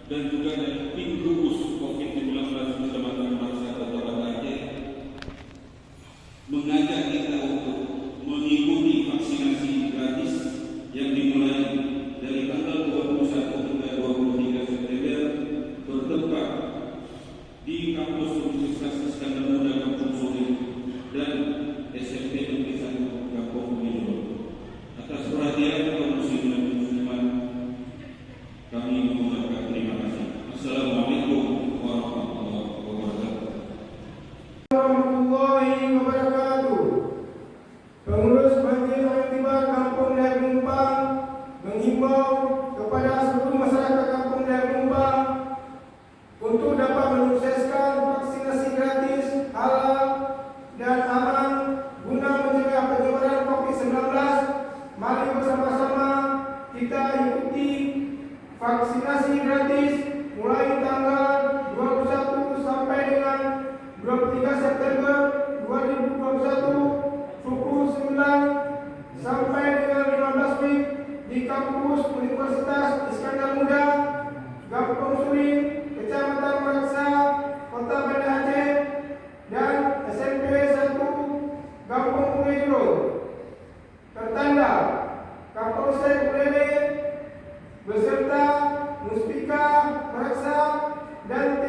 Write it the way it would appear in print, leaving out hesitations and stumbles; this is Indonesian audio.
dan juga dari tim gugus COVID-19 Kecamatan Maksa Kota Banda Aceh mengajak kita untuk mengikuti vaksinasi gratis yang dimulai dari tanggal 21 hingga 23 September bertempat di kampus Universitas Iskandar Muda Kampung Sulit dan SMP Negeri 1 Kampung Minor. Atas perhatian kaum muslimin dan muslimat, kami mengucapkan terima kasih. Assalamualaikum warahmatullahi wabarakatuh. Pengurus Masjid Al-Tibar Kampung Dayak Lumpang menghimbau kepada seluruh masyarakat Kampung Dayak Lumpang untuk dapat menyukseskan vaksinasi gratis, halal dan aman guna mencegah penyebaran COVID-19. Mari bersama-sama kita ikuti vaksinasi gratis mulai tanggal 21 sampai dengan 23 September 2021 pukul 9 sampai dengan 15 WIB di kampus Universitas Iskandar Muda, Kampung Sulit, Kecamatan Maksa, Kota Banda Aceh, dan SMP 1 Kampung Minor. Tertanda Kapolsek Ulele beserta Muspika Maksa dan